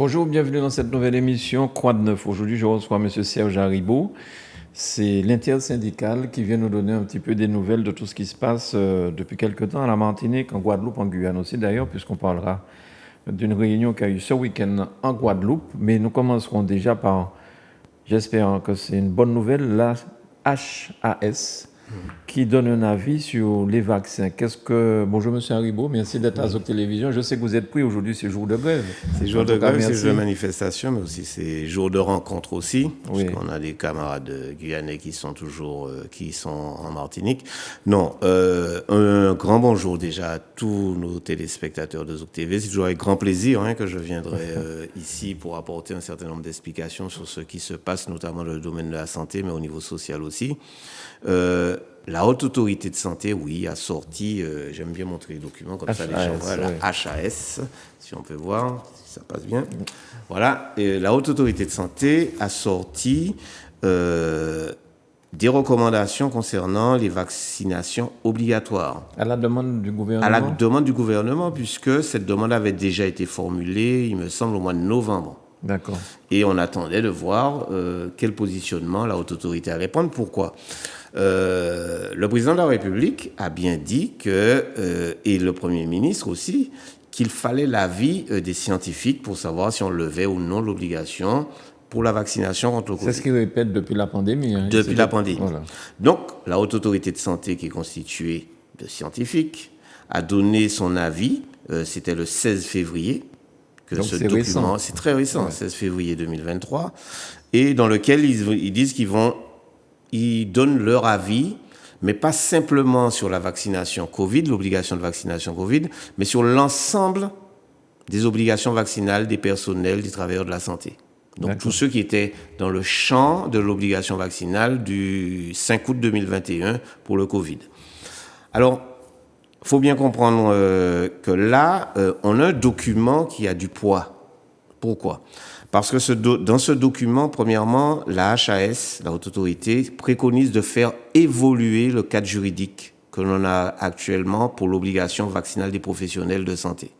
Bonjour, bienvenue dans cette nouvelle émission Quoi de neuf. Aujourd'hui, je reçois M. Serge Haribo. C'est l'intersyndicale qui vient nous donner un petit peu des nouvelles de tout ce qui se passe depuis quelque temps à la Martinique, en Guadeloupe, en Guyane aussi d'ailleurs, puisqu'on parlera d'une réunion qui a eu ce week-end en Guadeloupe. Mais nous commencerons déjà par, j'espère que c'est une bonne nouvelle, la HAS qui donne un avis sur les vaccins. Bonjour M. Haribo, merci d'être à Zoc Télévision. Je sais que vous êtes pris aujourd'hui, c'est jour de grève. C'est jour de grève, c'est jour de manifestation, mais aussi c'est jour de rencontre aussi, oui. Parce qu'on a des camarades guyanais qui sont en Martinique. Non, un grand bonjour déjà à tous nos téléspectateurs de Zoc TV. C'est toujours avec grand plaisir que je viendrai ici pour apporter un certain nombre d'explications sur ce qui se passe, notamment dans le domaine de la santé, mais au niveau social aussi. La Haute Autorité de Santé, oui, a sorti, j'aime bien montrer les documents comme ça, les gens voient, la HAS, si on peut voir, si ça passe bien. Voilà, et la Haute Autorité de Santé a sorti des recommandations concernant les vaccinations obligatoires. À la demande du gouvernement ? À la demande du gouvernement, puisque cette demande avait déjà été formulée, il me semble, au mois de novembre. D'accord. Et on attendait de voir quel positionnement la Haute Autorité allait prendre. Pourquoi ? Le président de la République a bien dit et le Premier ministre aussi, qu'il fallait l'avis des scientifiques pour savoir si on levait ou non l'obligation pour la vaccination contre le Covid. C'est ce qu'ils répètent depuis la pandémie. Depuis la pandémie. Voilà. Donc, la Haute Autorité de Santé, qui est constituée de scientifiques, a donné son avis, c'était le 16 février, donc ce document, récent. C'est très récent, 16 février 2023, et dans lequel ils disent ils donnent leur avis, mais pas simplement sur la vaccination Covid, l'obligation de vaccination Covid, mais sur l'ensemble des obligations vaccinales des personnels, des travailleurs de la santé. Donc, d'accord, tous ceux qui étaient dans le champ de l'obligation vaccinale du 5 août 2021 pour le Covid. Alors, il faut bien comprendre que là, on a un document qui a du poids. Pourquoi ? Parce que dans ce document, premièrement, la HAS, la Haute Autorité, préconise de faire évoluer le cadre juridique que l'on a actuellement pour l'obligation vaccinale des professionnels de santé.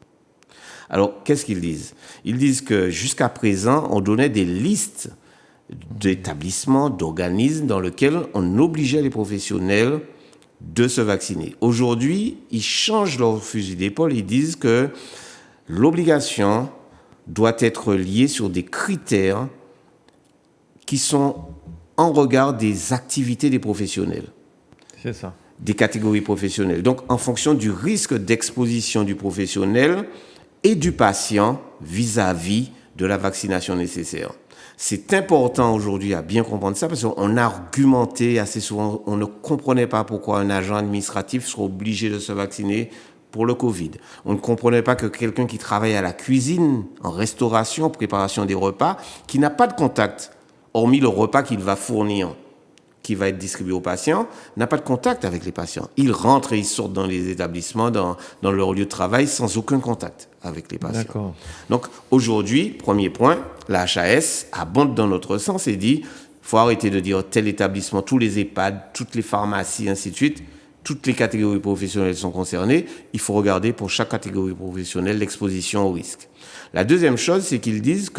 Alors, qu'est-ce qu'ils disent ? Ils disent que jusqu'à présent, on donnait des listes d'établissements, d'organismes dans lesquels on obligeait les professionnels de se vacciner. Aujourd'hui, ils changent leur fusil d'épaule, ils disent que l'obligation doit être liée sur des critères qui sont en regard des activités des professionnels. C'est ça. Des catégories professionnelles. Donc, en fonction du risque d'exposition du professionnel et du patient vis-à-vis de la vaccination nécessaire. C'est important aujourd'hui à bien comprendre ça parce qu'on a argumenté assez souvent, on ne comprenait pas pourquoi un agent administratif serait obligé de se vacciner pour le Covid. On ne comprenait pas que quelqu'un qui travaille à la cuisine, en restauration, préparation des repas, qui n'a pas de contact, hormis le repas qu'il va fournir, qui va être distribué aux patients, n'a pas de contact avec les patients. Ils rentrent et ils sortent dans les établissements, dans leur lieu de travail, sans aucun contact avec les patients. D'accord. Donc aujourd'hui, premier point, la HAS abonde dans notre sens et dit, il faut arrêter de dire tel établissement, tous les EHPAD, toutes les pharmacies, ainsi de suite, toutes les catégories professionnelles sont concernées. Il faut regarder pour chaque catégorie professionnelle l'exposition au risque. La deuxième chose, c'est qu'ils disent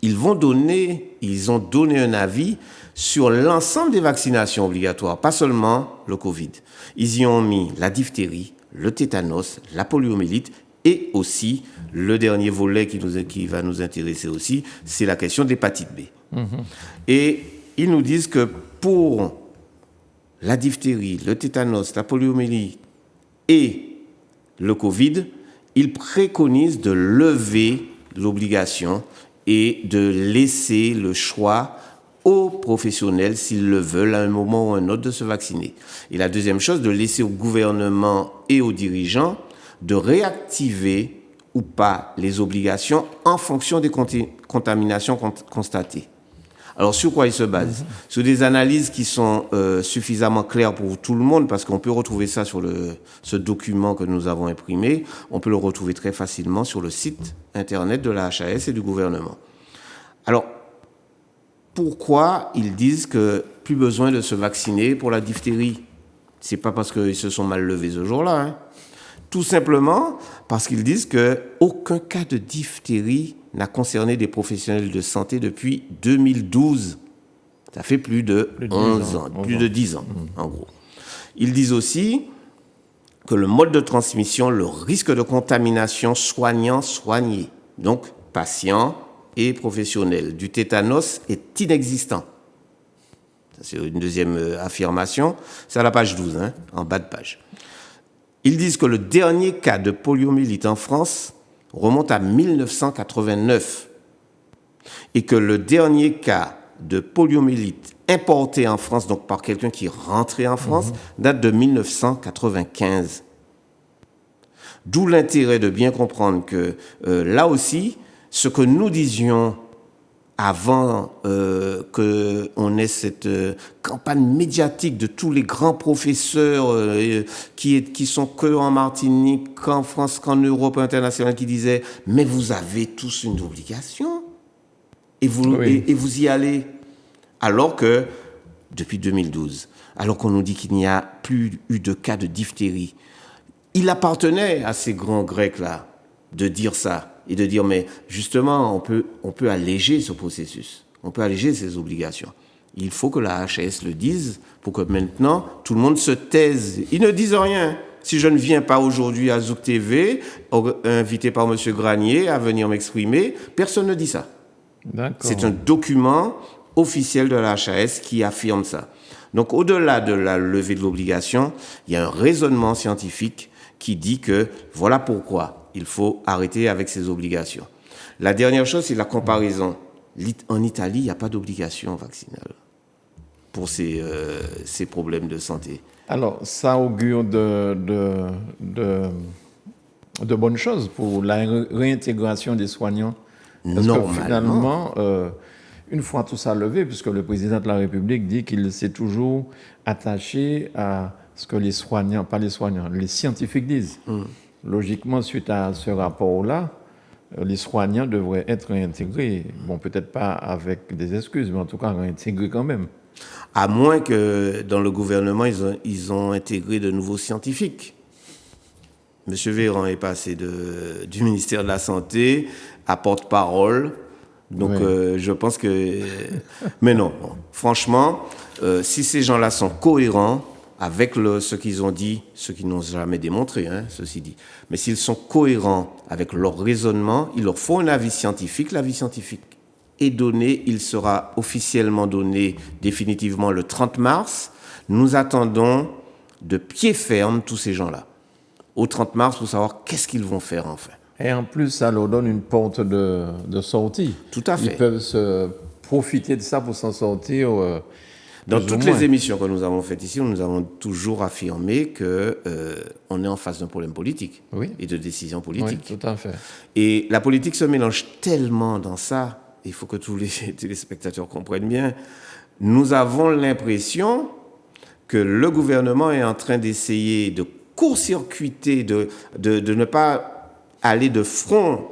ils ont donné un avis sur l'ensemble des vaccinations obligatoires, pas seulement le Covid. Ils y ont mis la diphtérie, le tétanos, la poliomyélite et aussi le dernier volet qui va nous intéresser aussi, c'est la question de l'hépatite B. Mmh. Et ils nous disent que pour la diphtérie, le tétanos, la poliomyélite et le Covid, ils préconisent de lever l'obligation et de laisser le choix aux professionnels, s'ils le veulent, à un moment ou à un autre, de se vacciner. Et la deuxième chose, de laisser au gouvernement et aux dirigeants de réactiver ou pas les obligations en fonction des contaminations constatées. Alors, sur quoi ils se basent ? Sur des analyses qui sont suffisamment claires pour tout le monde, parce qu'on peut retrouver ça sur ce document que nous avons imprimé. On peut le retrouver très facilement sur le site Internet de la HAS et du gouvernement. Alors, pourquoi ils disent que plus besoin de se vacciner pour la diphtérie ? C'est pas parce qu'ils se sont mal levés ce jour-là. Tout simplement parce qu'ils disent qu'aucun cas de diphtérie n'a concerné des professionnels de santé depuis 2012. Ça fait plus de 11 ans, plus de 10 ans, en gros. Ils disent aussi que le mode de transmission, le risque de contamination soignant-soigné, donc patient et professionnel, du tétanos est inexistant. Ça, c'est une deuxième affirmation. C'est à la page 12, en bas de page. Ils disent que le dernier cas de poliomyélite en France remonte à 1989 et que le dernier cas de poliomyélite importé en France, donc par quelqu'un qui est rentré en France, date de 1995. D'où l'intérêt de bien comprendre que là aussi, ce que nous disions avant qu'on ait cette campagne médiatique de tous les grands professeurs qui sont que en Martinique, qu'en France, qu'en Europe internationale, qui disaient « Mais vous avez tous une obligation et vous y allez ». Alors que, depuis 2012, alors qu'on nous dit qu'il n'y a plus eu de cas de diphtérie, il appartenait à ces grands Grecs-là de dire ça. Et de dire, mais justement, on peut alléger ce processus. On peut alléger ces obligations. Il faut que la HAS le dise pour que maintenant, tout le monde se taise. Ils ne disent rien. Si je ne viens pas aujourd'hui à Zouk TV, invité par M. Granier à venir m'exprimer, personne ne dit ça. D'accord. C'est un document officiel de la HAS qui affirme ça. Donc, au-delà de la levée de l'obligation, il y a un raisonnement scientifique qui dit que voilà pourquoi il faut arrêter avec ces obligations. La dernière chose, c'est la comparaison. En Italie, il n'y a pas d'obligation vaccinale pour ces problèmes de santé. Alors, ça augure de bonnes choses pour la réintégration des soignants. Parce que finalement, une fois tout ça levé, puisque le président de la République dit qu'il s'est toujours attaché à ce que les soignants, pas les soignants, les scientifiques disent. Logiquement, suite à ce rapport-là, les soignants devraient être réintégrés. Bon, peut-être pas avec des excuses, mais en tout cas réintégrés quand même. À moins que dans le gouvernement, ils ont intégré de nouveaux scientifiques. Monsieur Véran est passé du ministère de la Santé à porte-parole. Donc, je pense que... Mais non, franchement, si ces gens-là sont cohérents avec ce qu'ils ont dit, ce qu'ils n'ont jamais démontré, ceci dit. Mais s'ils sont cohérents avec leur raisonnement, il leur faut un avis scientifique. L'avis scientifique est donné, il sera officiellement donné définitivement le 30 mars. Nous attendons de pied ferme tous ces gens-là au 30 mars pour savoir qu'est-ce qu'ils vont faire enfin. Et en plus, ça leur donne une porte de sortie. Tout à fait. Ils peuvent se profiter de ça pour s'en sortir. Dans toutes les émissions que nous avons faites ici, nous avons toujours affirmé qu'on est en face d'un problème politique et de décision politique. Oui, tout à fait. Et la politique se mélange tellement dans ça, il faut que tous les téléspectateurs comprennent bien. Nous avons l'impression que le gouvernement est en train d'essayer de court-circuiter, de ne pas aller de front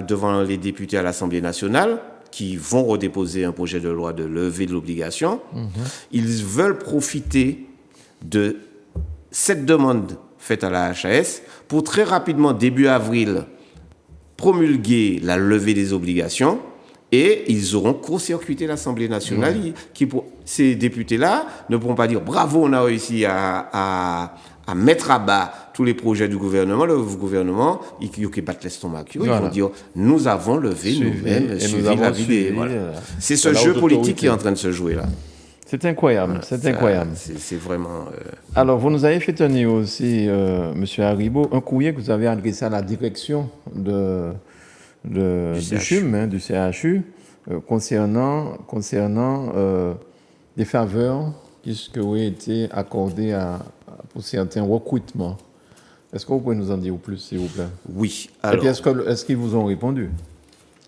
devant les députés à l'Assemblée nationale, qui vont redéposer un projet de loi de levée de l'obligation. Ils veulent profiter de cette demande faite à la HAS pour très rapidement, début avril, promulguer la levée des obligations et ils auront court-circuité l'Assemblée nationale. Ces députés-là ne pourront pas dire « bravo, on a réussi à mettre à bas tous les projets du gouvernement ». Le gouvernement, ils battent l'estomac. Ils vont dire « nous avons levé nous-mêmes, suivi la vidéo ». C'est ce jeu politique qui est en train de se jouer là. C'est incroyable, incroyable. C'est vraiment... Alors, vous nous avez fait tenir aussi, M. Haribo, un courrier que vous avez adressé à la direction du CHUM, du CHU, concernant des faveurs qui auraient été accordées pour certains recrutements. Est-ce que vous pouvez nous en dire plus, s'il vous plaît? Oui. Alors, et puis, est-ce qu'ils vous ont répondu?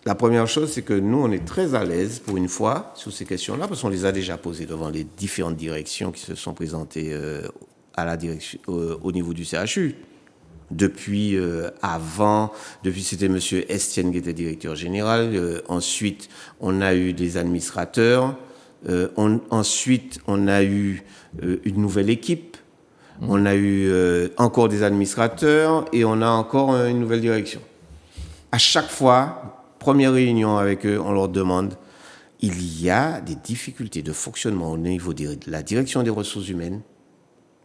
La première chose, c'est que nous, on est très à l'aise, pour une fois, sur ces questions-là, parce qu'on les a déjà posées devant les différentes directions qui se sont présentées au niveau du CHU. Depuis c'était M. Estienne qui était directeur général. Ensuite, on a eu des administrateurs. Ensuite, on a eu une nouvelle équipe. On a eu encore des administrateurs et on a encore une nouvelle direction. À chaque fois, première réunion avec eux, on leur demande, il y a des difficultés de fonctionnement au niveau de la direction des ressources humaines.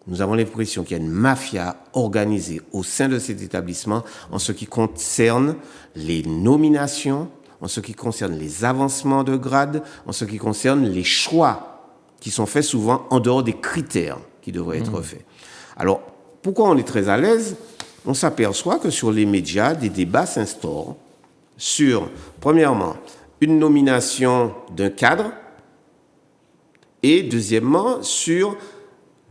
Nous avons l'impression qu'il y a une mafia organisée au sein de cet établissement en ce qui concerne les nominations, en ce qui concerne les avancements de grade, en ce qui concerne les choix qui sont faits souvent en dehors des critères qui devraient être faits. Alors, pourquoi on est très à l'aise? On s'aperçoit que sur les médias, des débats s'instaurent sur, premièrement, une nomination d'un cadre et, deuxièmement, sur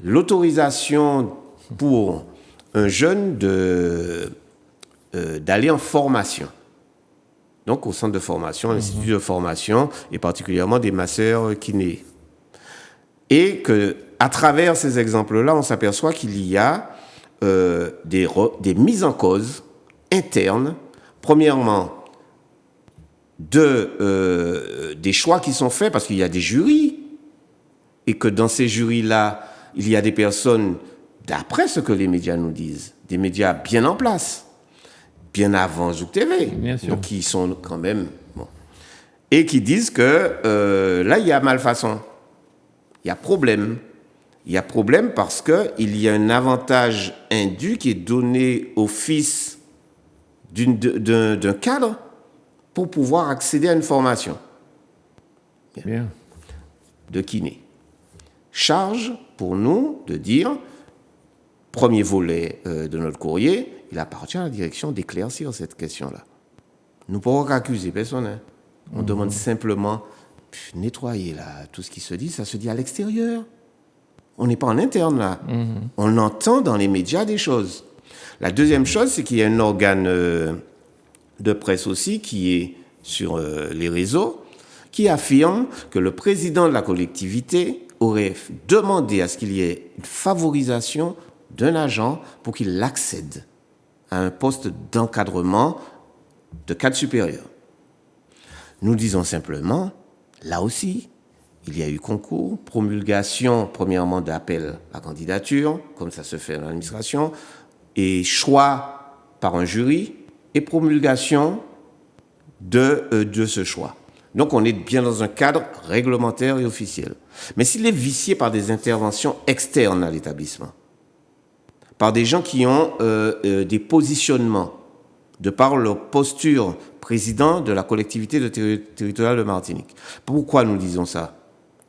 l'autorisation pour un jeune d'aller en formation. Donc, au centre de formation, l'institut de formation, et particulièrement des masseurs kinés. Et qu'à travers ces exemples-là, on s'aperçoit qu'il y a des mises en cause internes, premièrement, des choix qui sont faits, parce qu'il y a des jurys, et que dans ces jurys-là, il y a des personnes, d'après ce que les médias nous disent, des médias bien en place, bien avant Zouk TV, donc qui sont quand même... Bon, et qui disent que là, il y a malfaçon, il y a problème. Il y a problème parce qu'il y a un avantage indu qui est donné au fils d'un cadre pour pouvoir accéder à une formation. Bien. De kiné. Charge pour nous de dire, premier volet de notre courrier, il appartient à la direction d'éclaircir cette question-là. Nous ne pouvons qu'accuser personne. Hein. On demande simplement nettoyer là, tout ce qui se dit, ça se dit à l'extérieur. On n'est pas en interne là. On entend dans les médias des choses. La deuxième chose, c'est qu'il y a un organe de presse aussi qui est sur les réseaux, qui affirme que le président de la collectivité aurait demandé à ce qu'il y ait une favorisation d'un agent pour qu'il accède à un poste d'encadrement de cadre supérieur. Nous disons simplement, là aussi, il y a eu concours, promulgation, premièrement, d'appel à candidature, comme ça se fait dans l'administration, et choix par un jury, et promulgation de ce choix. Donc, on est bien dans un cadre réglementaire et officiel. Mais s'il est vicié par des interventions externes à l'établissement, par des gens qui ont des positionnements, de par leur posture président de la collectivité territoriale de Martinique. Pourquoi nous disons ça?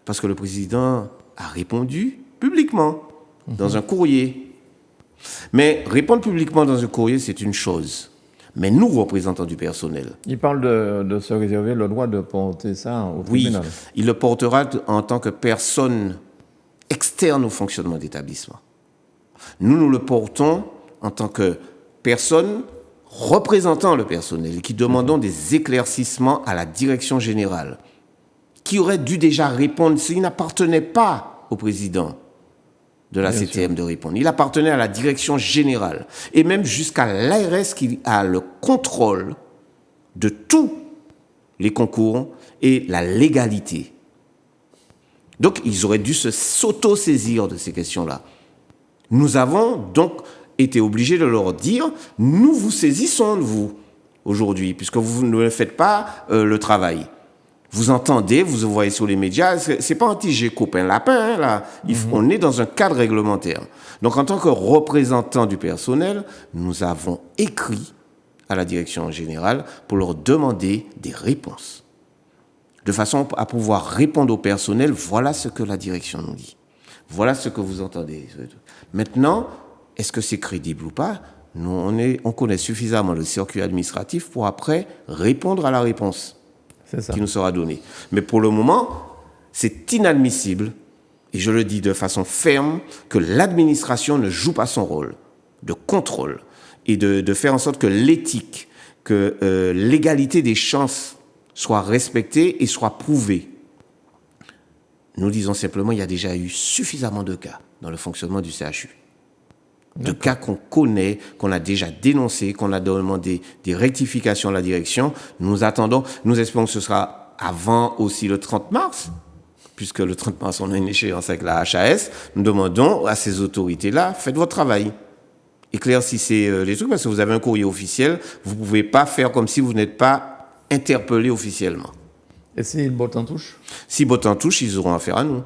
Parce que le président a répondu publiquement dans un courrier. Mais répondre publiquement dans un courrier, c'est une chose. Mais nous, représentants du personnel... Il parle de se réserver le droit de porter ça au tribunal. Oui, il le portera en tant que personne externe au fonctionnement d'établissement. Nous le portons en tant que personne représentant le personnel et qui demandons des éclaircissements à la direction générale, qui aurait dû déjà répondre s'il n'appartenait pas au président de la CTM de répondre. Il appartenait à la direction générale et même jusqu'à l'ARS qui a le contrôle de tous les concours et la légalité. Donc, ils auraient dû s'auto-saisir de ces questions-là. Nous avons donc été obligés de leur dire, nous vous saisissons de vous aujourd'hui, puisque vous ne faites pas le travail. Vous entendez, vous voyez sur les médias, c'est pas un petit j'ai copain lapin, hein, là. On est dans un cadre réglementaire. Donc, en tant que représentant du personnel, nous avons écrit à la direction générale pour leur demander des réponses. De façon à pouvoir répondre au personnel, voilà ce que la direction nous dit. Voilà ce que vous entendez. Maintenant, est-ce que c'est crédible ou pas? Nous, on connaît suffisamment le circuit administratif pour après répondre à la réponse qui nous sera donnée. Mais pour le moment, c'est inadmissible, et je le dis de façon ferme, que l'administration ne joue pas son rôle de contrôle et de faire en sorte que l'éthique, que l'égalité des chances soit respectée et soit prouvée. Nous disons simplement qu'il y a déjà eu suffisamment de cas dans le fonctionnement du CHU. De cas qu'on connaît, qu'on a déjà dénoncés, qu'on a demandé des rectifications à la direction. Nous attendons, nous espérons que ce sera avant aussi le 30 mars, puisque le 30 mars, on a une échéance avec la HAS, nous demandons à ces autorités-là, faites votre travail. Éclaircissez les trucs, parce que vous avez un courrier officiel, vous ne pouvez pas faire comme si vous n'êtes pas interpellé officiellement. Et s'ils bottent en touche? Si bottent en touche, ils auront affaire à nous.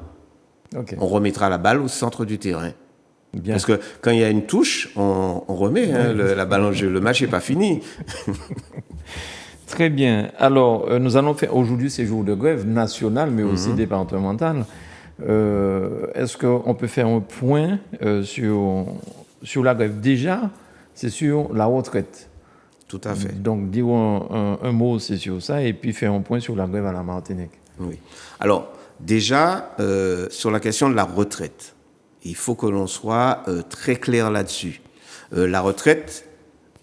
Ok. On remettra la balle au centre du terrain. Bien. Parce que quand il y a une touche, on remet la balle en jeu. Le match n'est pas fini. Très bien. Alors, nous allons faire aujourd'hui ces jours de grève nationale, mais aussi départementale. Est-ce qu'on peut faire un point sur la grève? Déjà, c'est sur la retraite. Tout à fait. Donc, dire un mot aussi sur ça et puis faire un point sur la grève à la Martinique. Oui. Alors, déjà, sur la question de la retraite, il faut que l'on soit très clair là-dessus. La retraite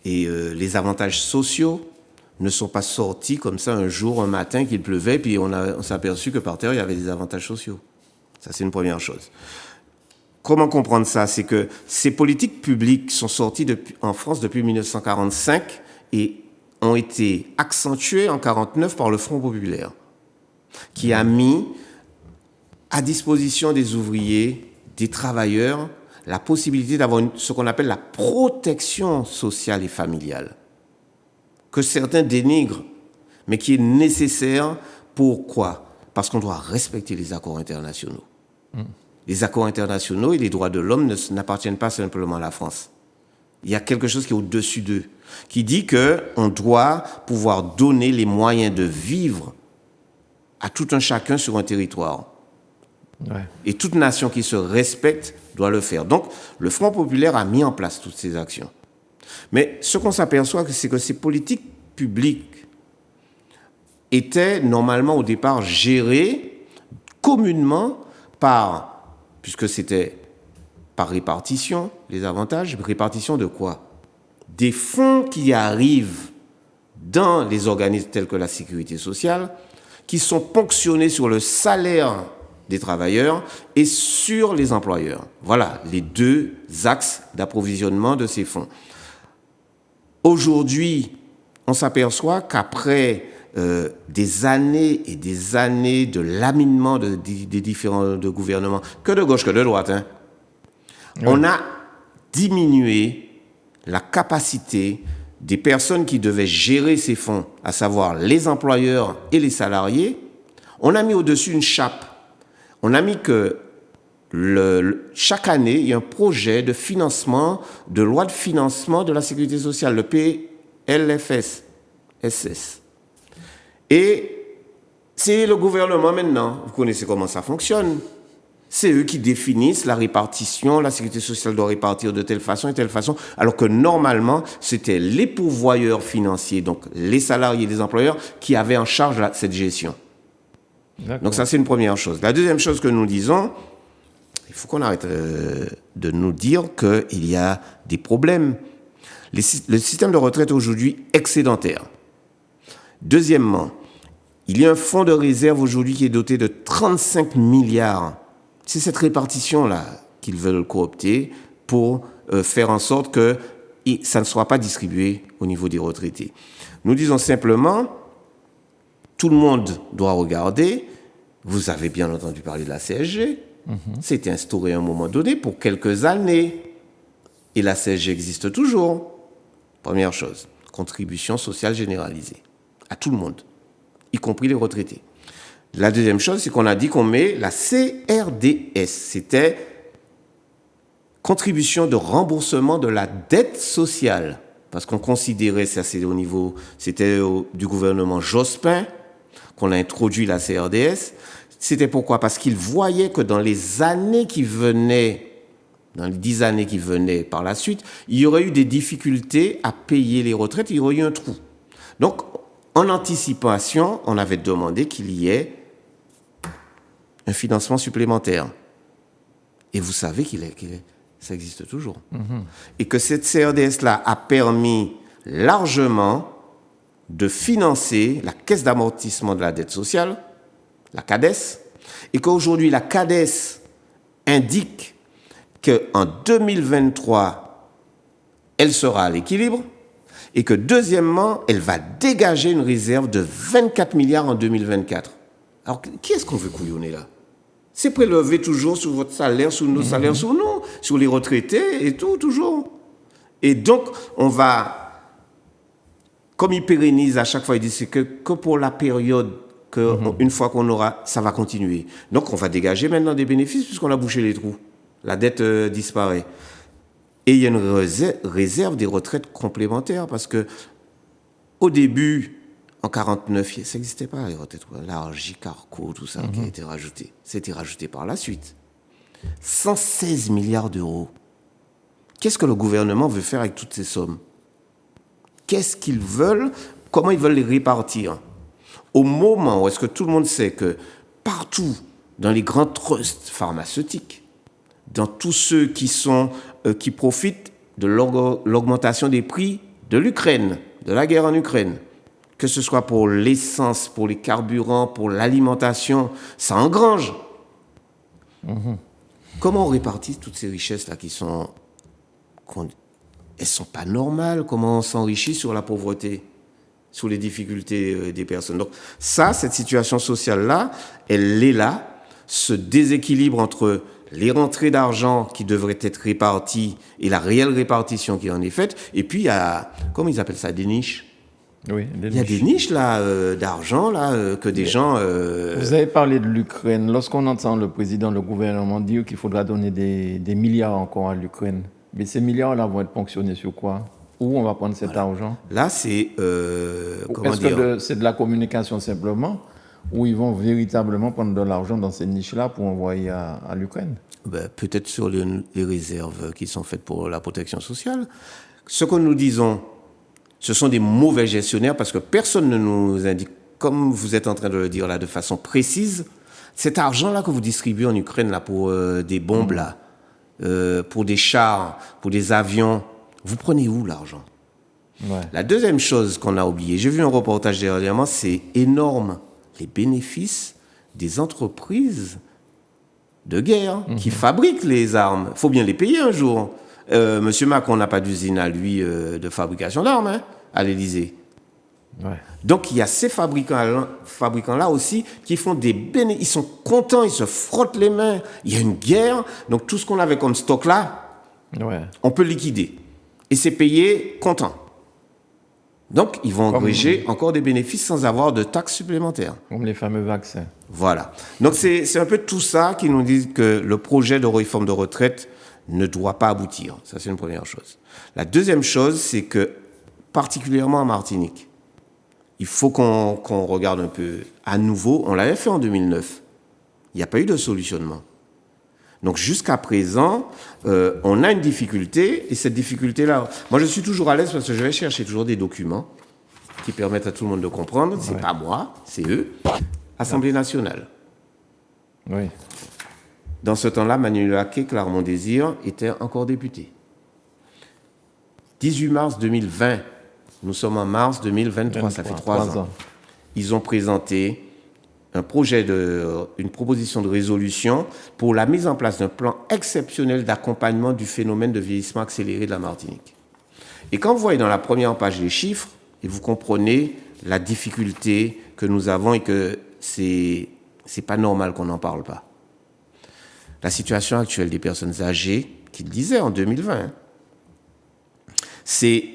et les avantages sociaux ne sont pas sortis comme ça un jour, un matin, qu'il pleuvait, puis on s'est aperçu que par terre, il y avait des avantages sociaux. Ça, c'est une première chose. Comment comprendre ça? C'est que ces politiques publiques sont sorties en France depuis 1945 et ont été accentuées en 1949 par le Front populaire, qui a mis à disposition des ouvriers, des travailleurs, la possibilité d'avoir ce qu'on appelle la protection sociale et familiale, que certains dénigrent, mais qui est nécessaire. Pourquoi? Parce qu'on doit respecter les accords internationaux. Les accords internationaux et les droits de l'homme n'appartiennent pas simplement à la France. Il y a quelque chose qui est au-dessus d'eux, qui dit qu'on doit pouvoir donner les moyens de vivre à tout un chacun sur un territoire. Ouais. Et toute nation qui se respecte doit le faire. Donc, le Front populaire a mis en place toutes ces actions. Mais ce qu'on s'aperçoit, c'est que ces politiques publiques étaient normalement au départ gérées communément puisque c'était par répartition, les avantages, répartition de quoi? Des fonds qui arrivent dans les organismes tels que la sécurité sociale, qui sont ponctionnés sur le salaire des travailleurs et sur les employeurs. Voilà les deux axes d'approvisionnement de ces fonds. Aujourd'hui, on s'aperçoit qu'après des années et des années de laminement des différents gouvernements, que de gauche que de droite, on a diminué la capacité des personnes qui devaient gérer ces fonds, à savoir les employeurs et les salariés. On a mis au-dessus une chape. On a mis que chaque année, il y a un projet de financement, de loi de financement de la sécurité sociale, le PLFSS. Et c'est le gouvernement maintenant, vous connaissez comment ça fonctionne. C'est eux qui définissent la répartition, la sécurité sociale doit répartir de telle façon et telle façon, alors que normalement, c'était les pourvoyeurs financiers, donc les salariés et les employeurs, qui avaient en charge cette gestion. D'accord. Donc ça, c'est une première chose. La deuxième chose que nous disons, il faut qu'on arrête de nous dire qu'il y a des problèmes. Le système de retraite aujourd'hui excédentaire. Deuxièmement, il y a un fonds de réserve aujourd'hui qui est doté de 35 milliards. C'est cette répartition-là qu'ils veulent coopter pour faire en sorte que ça ne soit pas distribué au niveau des retraités. Nous disons simplement, tout le monde doit regarder. Vous avez bien entendu parler de la CSG. C'était instauré à un moment donné pour quelques années. Et la CSG existe toujours. Première chose, contribution sociale généralisée à tout le monde, y compris les retraités. La deuxième chose, c'est qu'on a dit qu'on met la CRDS. C'était contribution de remboursement de la dette sociale. Parce qu'on considérait, ça c'est au niveau, c'était du gouvernement Jospin qu'on a introduit la CRDS. C'était pourquoi? Parce qu'ils voyaient que dans les années qui venaient, dans les 10 années qui venaient par la suite, il y aurait eu des difficultés à payer les retraites, il y aurait eu un trou. Donc, en anticipation, on avait demandé qu'il y ait un financement supplémentaire. Et vous savez ça existe toujours. Et que cette CRDS-là a permis largement de financer la caisse d'amortissement de la dette sociale, la CADES, et qu'aujourd'hui, la CADES indique qu'en 2023, elle sera à l'équilibre, et que deuxièmement, elle va dégager une réserve de 24 milliards en 2024. Alors, qui est-ce qu'on veut couillonner là? C'est prélevé toujours sur votre salaire, sur nos salaires, sur nous, sur les retraités et tout, toujours. Et donc, on va, comme il pérennise à chaque fois, il dit c'est que pour la période une fois qu'on aura, ça va continuer. Donc, on va dégager maintenant des bénéfices puisqu'on a bouché les trous. La dette disparaît. Et il y a une réserve des retraites complémentaires parce que au début, en 49, ça n'existait pas, les retraites. L'ARJ, Carco, tout ça qui a été rajouté. C'était rajouté par la suite. 116 milliards d'euros. Qu'est-ce que le gouvernement veut faire avec toutes ces sommes? Qu'est-ce qu'ils veulent? Comment ils veulent les répartir? Au moment où est-ce que tout le monde sait que partout, dans les grands trusts pharmaceutiques, dans tous ceux qui profitent de l'augmentation des prix de l'Ukraine, de la guerre en Ukraine, que ce soit pour l'essence, pour les carburants, pour l'alimentation, ça engrange. Comment on répartit toutes ces richesses-là elles sont pas normales? Comment on s'enrichit sur la pauvreté, sur les difficultés des personnes? Donc ça, cette situation sociale-là, elle est là, ce déséquilibre entre les rentrées d'argent qui devraient être réparties et la réelle répartition qui en est faite. Et puis, il y a, comment ils appellent ça, des niches. Oui, il y a des niches là, d'argent là, que des gens... Vous avez parlé de l'Ukraine. Lorsqu'on entend le président, le gouvernement dire qu'il faudra donner des milliards encore à l'Ukraine, mais ces milliards-là vont être ponctionnés sur quoi? Où on va prendre cet argent? Là, c'est... Est-ce que c'est de la communication simplement? Ou ils vont véritablement prendre de l'argent dans ces niches-là pour envoyer à l'Ukraine? Peut-être sur les réserves qui sont faites pour la protection sociale. Ce que nous disons, ce sont des mauvais gestionnaires parce que personne ne nous indique, comme vous êtes en train de le dire là de façon précise, cet argent-là que vous distribuez en Ukraine là, pour des bombes, là, pour des chars, pour des avions, vous prenez où l'argent? La deuxième chose qu'on a oubliée, j'ai vu un reportage dernièrement, c'est énorme. Les bénéfices des entreprises de guerre qui fabriquent les armes. Il faut bien les payer un jour. Monsieur Macron n'a pas d'usine à lui de fabrication d'armes à l'Élysée. Donc il y a ces fabricants-là aussi qui font des bénéfices. Ils sont contents, ils se frottent les mains. Il y a une guerre. Donc tout ce qu'on avait comme stock là, on peut liquider. Et c'est payé content. Donc, ils vont engranger encore des bénéfices sans avoir de taxes supplémentaires. Comme les fameux vaccins. Voilà. Donc, c'est un peu tout ça qui nous dit que le projet de réforme de retraite ne doit pas aboutir. Ça, c'est une première chose. La deuxième chose, c'est que, particulièrement en Martinique, il faut qu'on regarde un peu à nouveau. On l'avait fait en 2009. Il n'y a pas eu de solutionnement. Donc jusqu'à présent, on a une difficulté, et cette difficulté-là, moi je suis toujours à l'aise parce que je vais chercher toujours des documents qui permettent à tout le monde de comprendre. C'est pas moi, c'est eux. Assemblée nationale. Oui. Dans ce temps-là, Manuel Laquet, Clermont-Désir, était encore député. 18 mars 2020, nous sommes en mars 2023, ça fait 3 ans. Ils ont présenté une proposition de résolution pour la mise en place d'un plan exceptionnel d'accompagnement du phénomène de vieillissement accéléré de la Martinique. Et quand vous voyez dans la première page les chiffres, et vous comprenez la difficulté que nous avons et que c'est pas normal qu'on n'en parle pas. La situation actuelle des personnes âgées, qu'il disait en 2020, c'est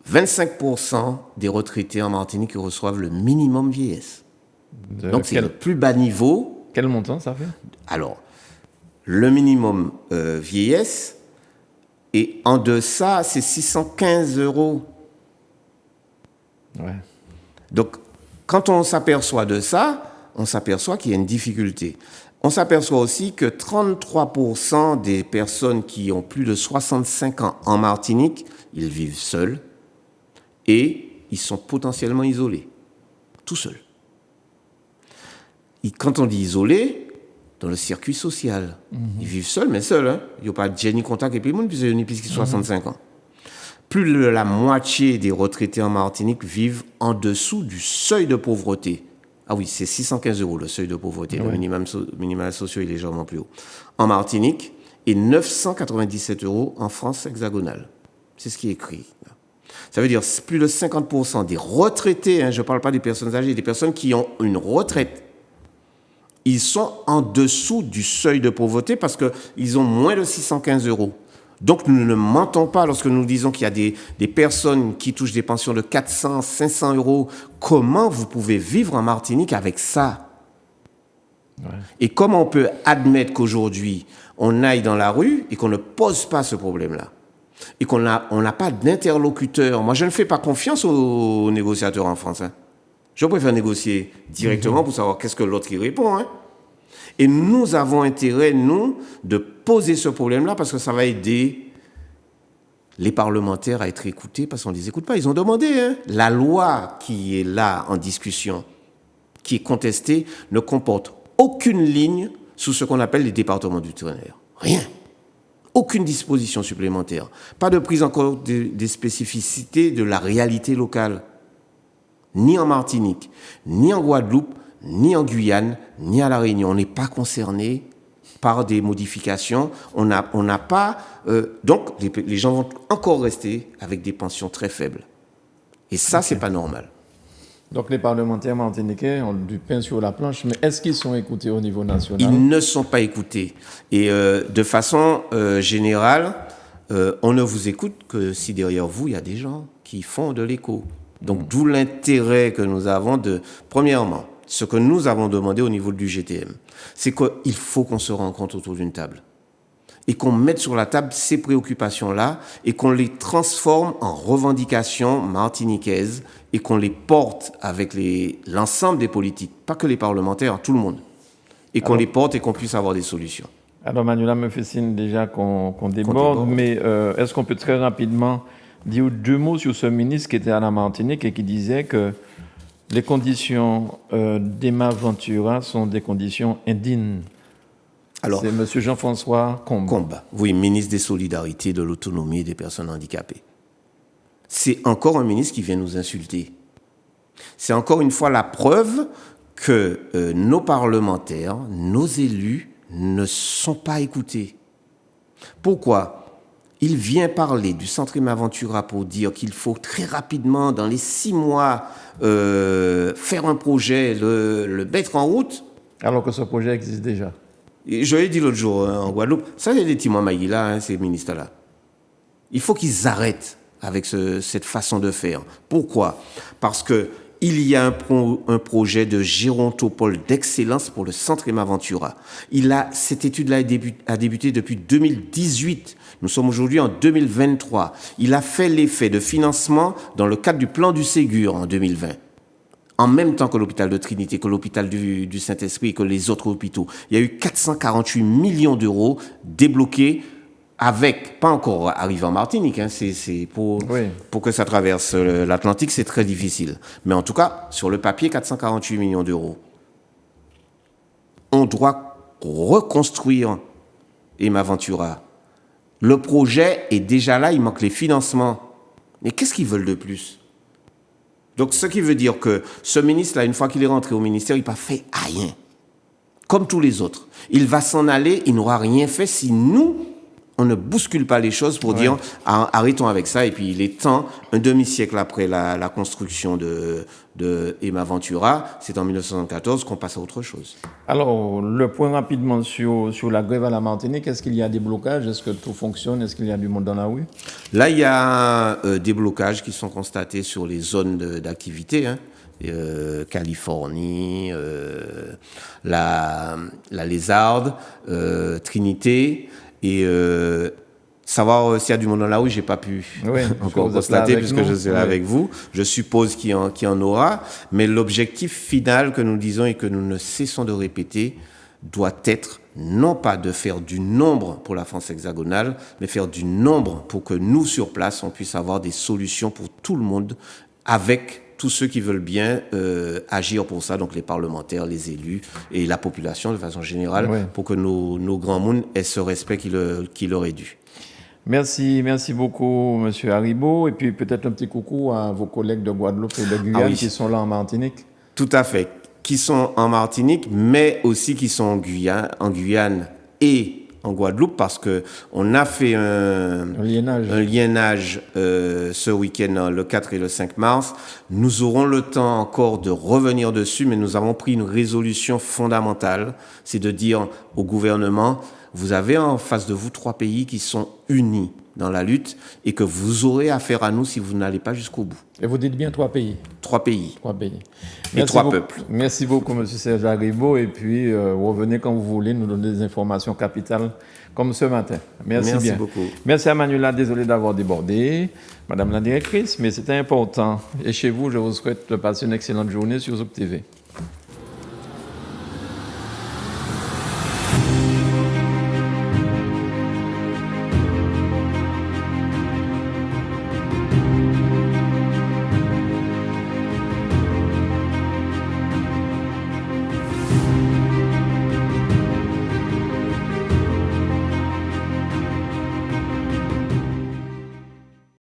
25% des retraités en Martinique qui reçoivent le minimum vieillesse. Donc, c'est le plus bas niveau. Quel montant ça fait? Alors, le minimum vieillesse, et en deçà, c'est 615 €. Donc, quand on s'aperçoit de ça, on s'aperçoit qu'il y a une difficulté. On s'aperçoit aussi que 33% des personnes qui ont plus de 65 ans en Martinique, ils vivent seuls et ils sont potentiellement isolés, tout seuls. Quand on dit isolé, dans le circuit social, ils vivent seuls, mais seuls. Il n'y a pas de Jenny contact et puis ils ont plus de 65 ans. Plus de la moitié des retraités en Martinique vivent en dessous du seuil de pauvreté. Ah oui, c'est 615 € le seuil de pauvreté. Le minimum social est légèrement plus haut. En Martinique, et 997 € en France hexagonale. C'est ce qui est écrit. Ça veut dire plus de 50% des retraités, je ne parle pas des personnes âgées, des personnes qui ont une retraite Ils sont en dessous du seuil de pauvreté parce qu'ils ont moins de 615 euros. Donc, nous ne mentons pas lorsque nous disons qu'il y a des personnes qui touchent des pensions de 400, 500 euros. Comment vous pouvez vivre en Martinique avec ça? Ouais. Et comment on peut admettre qu'aujourd'hui, on aille dans la rue et qu'on ne pose pas ce problème-là? Et qu'on n'a pas d'interlocuteur. Moi, je ne fais pas confiance aux négociateurs en France. Hein. Je préfère négocier directement pour savoir qu'est-ce que l'autre y répond. Hein. Et nous avons intérêt, nous, de poser ce problème-là parce que ça va aider les parlementaires à être écoutés parce qu'on ne les écoute pas. Ils ont demandé. Hein. La loi qui est là en discussion, qui est contestée, ne comporte aucune ligne sous ce qu'on appelle les départements d'outre-mer. Rien. Aucune disposition supplémentaire. Pas de prise en compte des spécificités de la réalité locale. Ni en Martinique, ni en Guadeloupe, ni en Guyane, ni à La Réunion. On n'est pas concerné par des modifications. On n'a pas... donc, les gens vont encore rester avec des pensions très faibles. Et ça, okay. C'est pas normal. Donc, les parlementaires martiniquais ont du pain sur la planche, mais est-ce qu'ils sont écoutés au niveau national? Ils ne sont pas écoutés. Et de façon générale, on ne vous écoute que si derrière vous, il y a des gens qui font de l'écho. Donc, d'où l'intérêt que nous avons de... Premièrement, ce que nous avons demandé au niveau du GTM, c'est qu'il faut qu'on se rencontre autour d'une table et qu'on mette sur la table ces préoccupations-là et qu'on les transforme en revendications martiniquaises et qu'on les porte avec l'ensemble des politiques, pas que les parlementaires, tout le monde, et qu'on les porte et qu'on puisse avoir des solutions. Alors, Manuela me fait signe déjà qu'on déborde, mais est-ce qu'on peut très rapidement dire 2 mots sur ce ministre qui était à la Martinique et qui disait que les conditions d'Emma Ventura sont des conditions indignes? Alors, c'est M. Jean-François Combes. Combes, oui, ministre des Solidarités, de l'Autonomie et des Personnes Handicapées. C'est encore un ministre qui vient nous insulter. C'est encore une fois la preuve que nos parlementaires, nos élus ne sont pas écoutés. Pourquoi? Il vient parler du centre Emma Ventura pour dire qu'il faut très rapidement, dans les 6 mois, faire un projet, le mettre en route. Alors que ce projet existe déjà. Et je l'ai dit l'autre jour en Guadeloupe, ça c'est des Timon Maïla, ces ministres-là. Il faut qu'ils arrêtent avec cette façon de faire. Pourquoi? Parce qu'il y a un projet de gérontopole d'excellence pour le centre Emma Ventura. Cette étude-là a débuté depuis 2018. Nous sommes aujourd'hui en 2023. Il a fait l'effet de financement dans le cadre du plan du Ségur en 2020. En même temps que l'hôpital de Trinité, que l'hôpital du Saint-Esprit et que les autres hôpitaux. Il y a eu 448 millions d'euros débloqués avec, pas encore arrivé en Martinique, hein, c'est pour que ça traverse l'Atlantique, c'est très difficile. Mais en tout cas, sur le papier, 448 millions d'euros. On doit reconstruire Emma Ventura. Le projet est déjà là, il manque les financements. Mais qu'est-ce qu'ils veulent de plus? Donc, ce qui veut dire que ce ministre-là, une fois qu'il est rentré au ministère, il n'a pas fait rien. Comme tous les autres. Il va s'en aller, il n'aura rien fait si nous, on ne bouscule pas les choses pour dire arrêtons avec ça. Et puis, il est temps, un demi-siècle après la construction de Emma Ventura, c'est en 1974 qu'on passe à autre chose. Alors, le point rapidement sur la grève à la Martinique, est-ce qu'il y a des blocages? Est-ce que tout fonctionne? Est-ce qu'il y a du monde dans la rue? Là, il y a des blocages qui sont constatés sur les zones d'activité, hein. Californie, la Lézarde, Trinité, et savoir s'il y a du monde dans la rue, j'ai pas pu encore constater puisque je suis là avec vous. Je suppose qu'il y en aura, mais l'objectif final que nous disons et que nous ne cessons de répéter doit être non pas de faire du nombre pour la France hexagonale, mais faire du nombre pour que nous, sur place, on puisse avoir des solutions pour tout le monde avec tous ceux qui veulent bien agir pour ça, donc les parlementaires, les élus et la population de façon générale, pour que nos grands mondes aient ce respect qui leur est dû. Merci beaucoup, M. Haribo. Et puis peut-être un petit coucou à vos collègues de Guadeloupe et de Guyane qui sont là en Martinique. Tout à fait. Qui sont en Martinique, mais aussi qui sont en Guyane et en Guadeloupe parce que on a fait un liénage ce week-end, le 4 et le 5 mars. Nous aurons le temps encore de revenir dessus, mais nous avons pris une résolution fondamentale, c'est de dire au gouvernement, vous avez en face de vous 3 pays qui sont unis dans la lutte et que vous aurez affaire à nous si vous n'allez pas jusqu'au bout. Et vous dites bien 3 pays. 3 pays. 3 pays. Et 3 peuples. Merci beaucoup, M. Serge Haribo. Et puis, revenez quand vous voulez nous donner des informations capitales comme ce matin. Merci bien. Beaucoup. Merci à Manuela. Désolé d'avoir débordé. Madame la directrice, mais c'était important. Et chez vous, je vous souhaite de passer une excellente journée sur Zouk TV.